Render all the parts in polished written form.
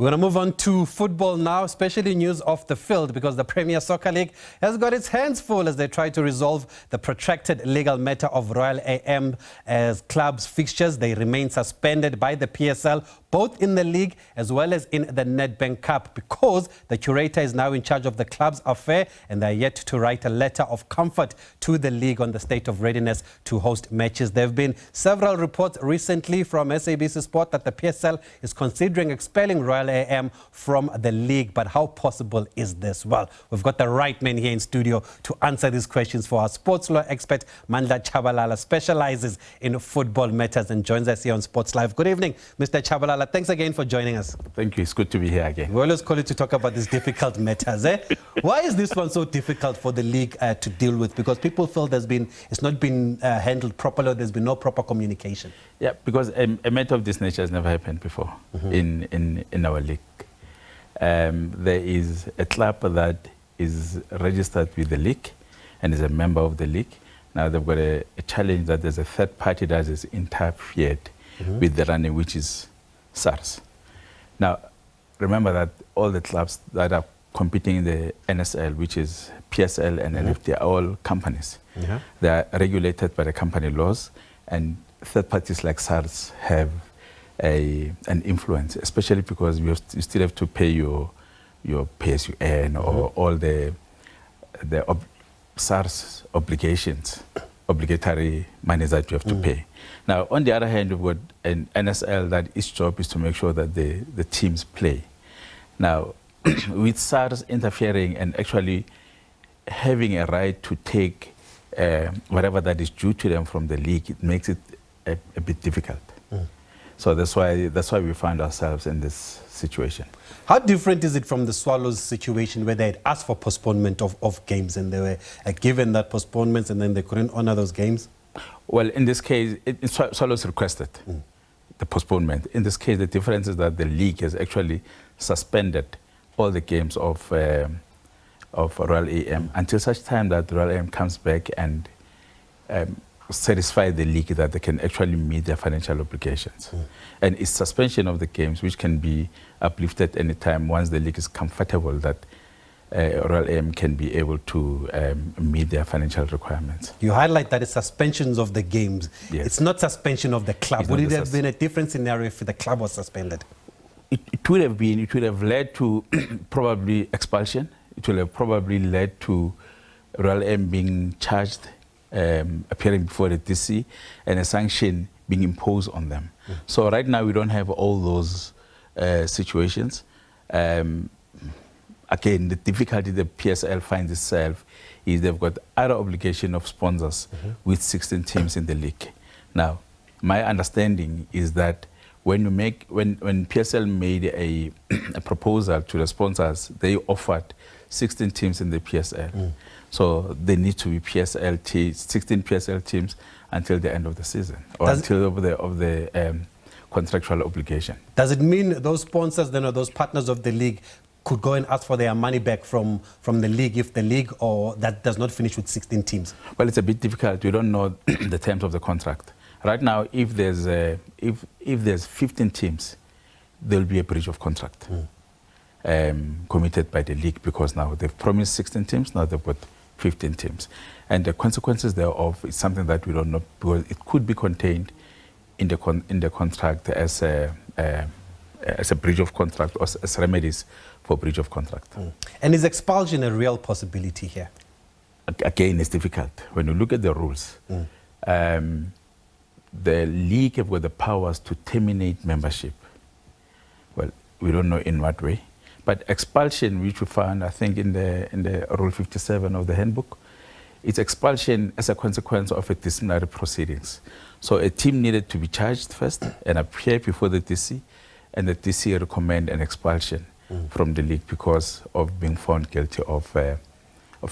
We're going to move on to football now, especially news off the field, because the Premier Soccer League has got its hands full as they try to resolve the protracted legal matter of Royal AM as clubs' fixtures. They remain suspended by the PSL, both in the league as well as in the Nedbank Cup, because the curator is now in charge of the club's affair and they're yet to write a letter of comfort to the league on the state of readiness to host matches. There have been several reports recently from SABC Sport that the PSL is considering expelling Royal AM from the league. But how possible is this? Well, we've got the right man here in studio to answer these questions for our sports law expert. Mandla Tshabalala specializes in football matters and joins us here on Sports Live. Good evening, Mr. Tshabalala. Thanks again for joining us. Thank you. It's good to be here again. We always call you to talk about these difficult matters. Why is this one so difficult for the league to deal with? Because people feel it's not been handled properly, there's been no proper communication. Yeah, because a matter of this nature has never happened before in our league. There is a club that is registered with the league and is a member of the league. Now they've got a challenge that there's a third party that is interfered with the running, which is SARS. Now, remember that all the clubs that are competing in the NSL, which is PSL and LFT, are all companies. They are regulated by the company laws, and third parties like SARS have an influence, especially because you still have to pay your pay as you earn or all the SARS obligations, obligatory money that you have to pay. Now, on the other hand, we've got an NSL that its job is to make sure that the teams play. Now, with SARS interfering and actually having a right to take whatever that is due to them from the league, it makes it a bit difficult. So that's why we find ourselves in this situation. How different is it from the Swallows situation where they had asked for postponement of games and they were given that postponements and then they couldn't honor those games? Well, in this case, Swallows requested the postponement. In this case, the difference is that the league has actually suspended all the games of Royal AM until such time that Royal AM comes back and satisfy the league that they can actually meet their financial obligations. And it's suspension of the games which can be uplifted anytime once the league is comfortable that Royal AM can be able to meet their financial requirements. You highlight that it's suspensions of the games. Yes. It's not suspension of the club. Would it have been a different scenario if the club was suspended? It would have been. It would have led to probably expulsion. It would have probably led to Royal AM being charged, appearing before the DC, and a sanction being imposed on them. So right now we don't have all those situations. Again, the difficulty the PSL finds itself is they've got other obligation of sponsors with 16 teams in the league. Now, my understanding is that when PSL made a proposal to the sponsors, they offered 16 teams in the PSL. So they need to be 16 PSL teams until the end of the season, or until of the contractual obligation. Does it mean those sponsors then, or those partners of the league, could go and ask for their money back from the league if the league or that does not finish with 16 teams? Well, it's a bit difficult. We don't know the terms of the contract. Right now, if there's 15 teams, there will be a breach of contract committed by the league, because now they've promised 16 teams, now they've got 15 teams. And the consequences thereof is something that we don't know, because it could be contained in the contract as a breach of contract or as remedies for breach of contract. And is expulsion a real possibility here? Again, it's difficult. When you look at the rules, the league have got the powers to terminate membership. Well, we don't know in what way. But expulsion, which we found, I think, in the Rule 57 of the handbook, it's expulsion as a consequence of a disciplinary proceedings. So a team needed to be charged first and appear before the DC, and the DC recommend an expulsion from the league because of being found guilty of a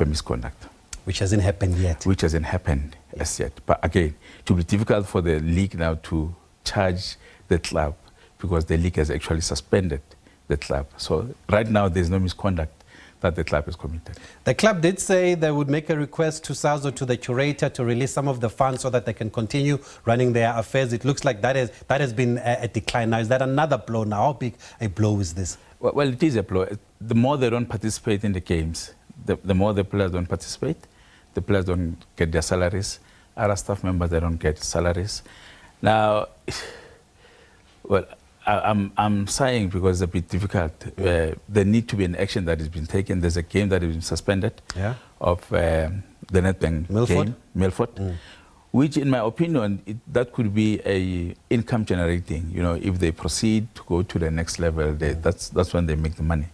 misconduct. Which hasn't happened yet. Which hasn't happened as yet. But again, it will be difficult for the league now to charge the club because the league has actually suspended the club. So right now there's no misconduct that the club is committed. The club did say they would make a request to SARS or to the curator to release some of the funds so that they can continue running their affairs. It looks like that has been a decline now. Is that another blow now? How big a blow is this? Well, it is a blow. The more they don't participate in the games, the more the players don't participate, the players don't get their salaries. Other staff members, they don't get salaries. Now, well, I'm sighing because it's a bit difficult. There need to be an action that has been taken. There's a game that has been suspended of the Nedbank game, Milford, which in my opinion, that could be a income generating. You know, if they proceed to go to the next level, that's when they make the money.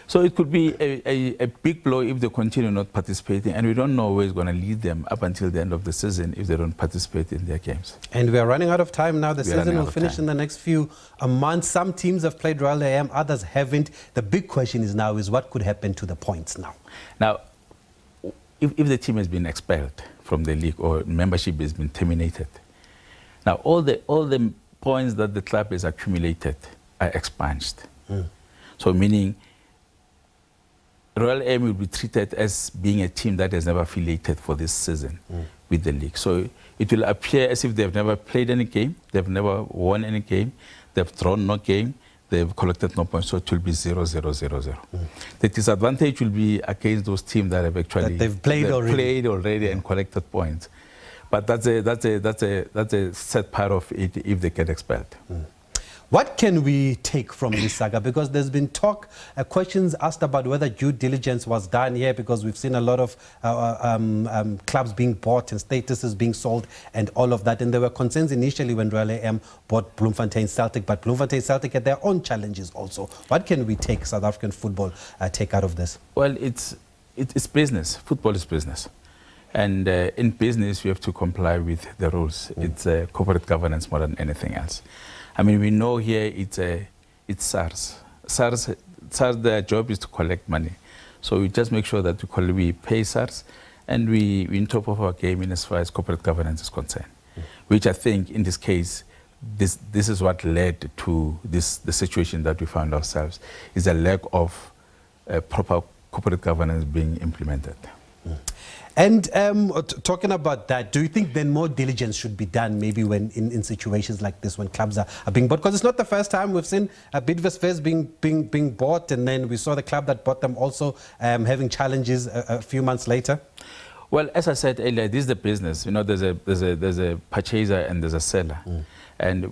So it could be a big blow if they continue not participating, and we don't know where it's going to lead them up until the end of the season if they don't participate in their games. And we are running out of time now. The season will finish in the next few months. Some teams have played Royal AM, others haven't. The big question is now what could happen to the points now? Now, if the team has been expelled from the league or membership has been terminated, now all the points that the club has accumulated are expunged. So meaning Royal AM will be treated as being a team that has never affiliated for this season with the league. So it will appear as if they've never played any game, they've never won any game, they've drawn no game, they've collected no points, so it will be 0-0-0-0. The disadvantage will be against those teams that have actually they've played already and collected points. But that's a sad part of it if they get expelled. What can we take from this saga? Because there's been talk, questions asked about whether due diligence was done here, because we've seen a lot of clubs being bought and statuses being sold and all of that. And there were concerns initially when Royal AM bought Bloemfontein Celtic, but Bloemfontein Celtic had their own challenges also. What can we take, South African football, take out of this? Well, it's business. Football is business. And in business, you have to comply with the rules. It's corporate governance more than anything else. I mean, we know here it's SARS. SARS, their job is to collect money. So we just make sure that we pay SARS and we're in top of our game in as far as corporate governance is concerned. Which I think in this case, this is what led to the situation that we found ourselves, is a lack of proper corporate governance being implemented. And talking about that, do you think then more diligence should be done maybe when in situations like this when clubs are being bought? Because it's not the first time we've seen Bidvest being bought, and then we saw the club that bought them also having challenges a few months later. Well, as I said earlier, this is the business. You know, there's a purchaser and there's a seller. And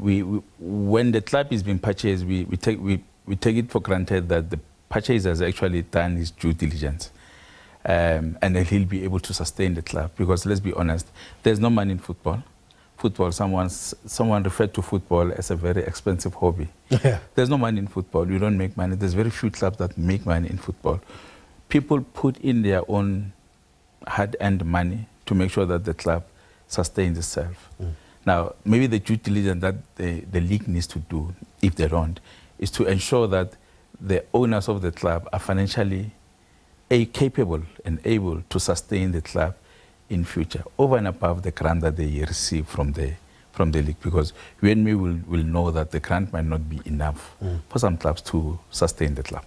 when the club is being purchased, we take it for granted that the purchaser has actually done his due diligence. And then he'll be able to sustain the club, because let's be honest, there's no money in football. Someone referred to football as a very expensive hobby. There's no money in football. You don't make money. There's very few clubs that make money in football. People put in their own hard-earned money to make sure that the club sustains itself. Now, maybe the due diligence that the league needs to do, if they don't, is to ensure that the owners of the club are financially capable and able to sustain the club in future, over and above the grant that they receive from the league, because when we will know that the grant might not be enough for some clubs to sustain the club.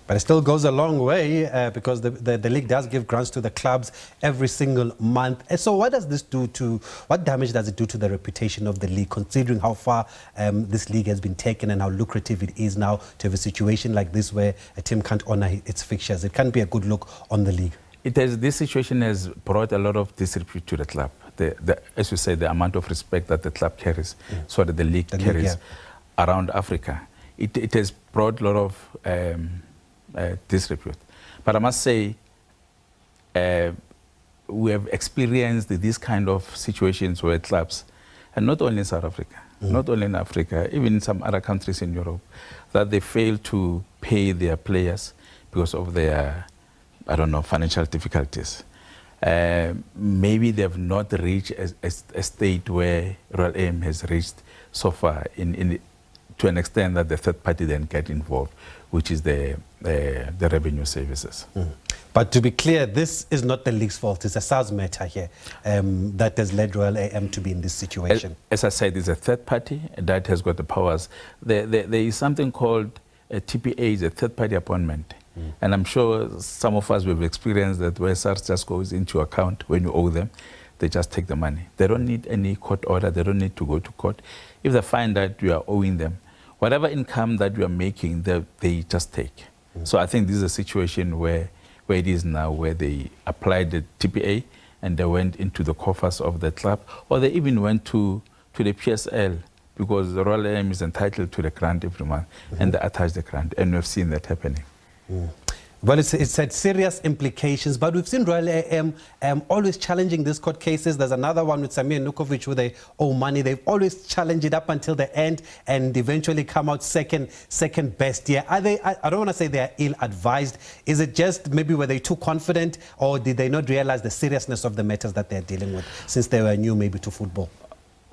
But it still goes a long way because the league does give grants to the clubs every single month. And so what damage does it do to the reputation of the league, considering how far this league has been taken and how lucrative it is now to have a situation like this where a team can't honor its fixtures? It can't be a good look on the league. This situation has brought a lot of disrepute to the club. As you say, the amount of respect that the club carries, so that the league carries around Africa. It has brought a lot of disrepute. But I must say, we have experienced these kind of situations where clubs, and not only in South Africa, not only in Africa, even in some other countries in Europe, that they fail to pay their players because of their, I don't know, financial difficulties. Maybe they have not reached a state where Royal AM has reached so far to an extent that the third party then get involved, which is the revenue services. But to be clear, this is not the league's fault. It's a SARS matter here that has led Royal AM to be in this situation. As I said, it's a third party that has got the powers. There is something called a TPA, is a third party appointment. And I'm sure some of us will have experienced that where SARS just goes into your account when you owe them, they just take the money. They don't need any court order. They don't need to go to court. If they find that you are owing them, whatever income that you are making, they just take. So I think this is a situation where it is now, where they applied the TPA and they went into the coffers of the club, or they even went to the PSL, because the Royal AM is entitled to the grant every month, and they attach the grant, and we've seen that happening. Well, it's had serious implications, but we've seen Royal AM always challenging these court cases. There's another one with Samir Nukovic where they owe money. They've always challenged it up until the end and eventually come out second best. Yeah, are they? I don't want to say they are ill-advised. Is it just maybe were they too confident, or did they not realize the seriousness of the matters that they're dealing with since they were new maybe to football?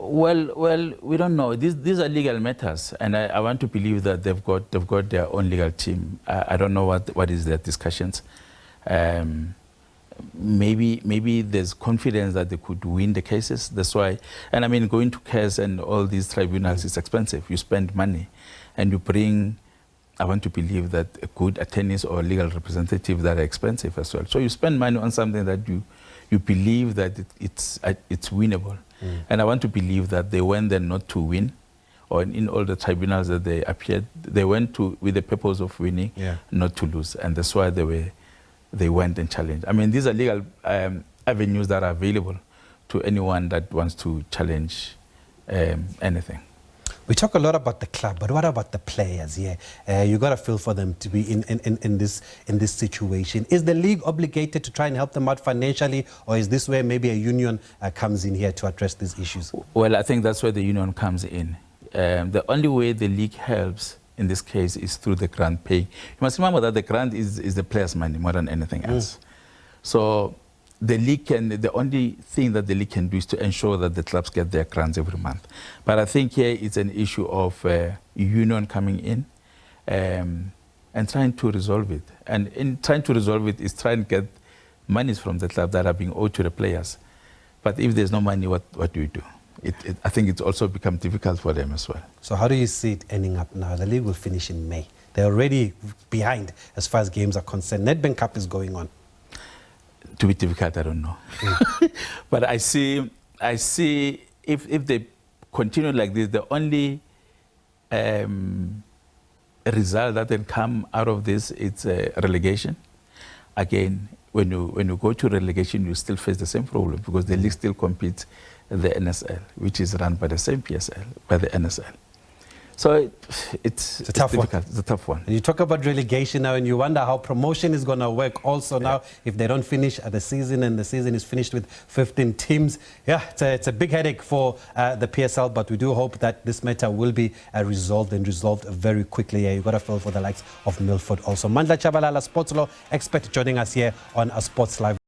Well, we don't know. These are legal matters, and I want to believe that they've got their own legal team. I don't know what is their discussions. Maybe there's confidence that they could win the cases. That's why. And I mean, going to CAS and all these tribunals is expensive. You spend money, and you bring. I want to believe that good attorneys or legal representatives that are expensive as well. So you spend money on something that you believe that it's winnable. And I want to believe that they went there not to win, or in all the tribunals that they appeared, they went to with the purpose of winning, not to lose. And that's why they went and challenged. I mean, these are legal avenues that are available to anyone that wants to challenge anything. We talk a lot about the club, but what about the players? Yeah, you got to feel for them to be in this situation. Is the league obligated to try and help them out financially, or is this where maybe a union comes in here to address these issues? Well, I think that's where the union comes in. The only way the league helps in this case is through the grant pay. You must remember that the grant is the players' money more than anything else. So the league the only thing that the league can do is to ensure that the clubs get their grants every month. But I think here it's an issue of union coming in and trying to resolve it. And in trying to resolve it is trying to get monies from the club that are being owed to the players. But if there's no money, what do you do? I think it's also become difficult for them as well. So how do you see it ending up now? The league will finish in May. They're already behind as far as games are concerned. Nedbank Cup is going on. To be difficult, I don't know. But I see if they continue like this, the only result that can come out of this is relegation. Again, when you go to relegation, you still face the same problem, because the league still competes the NSL, which is run by the same PSL, by the NSL. So it's a tough difficult. It's a tough one. And you talk about relegation now, and you wonder how promotion is going to work also now if they don't finish at the season, and the season is finished with 15 teams. Yeah, it's a big headache for the PSL, but we do hope that this matter will be resolved very quickly. Yeah, you've got to feel for the likes of Milford also. Mandla Tshabalala, sports law expert, joining us here on Sports Live.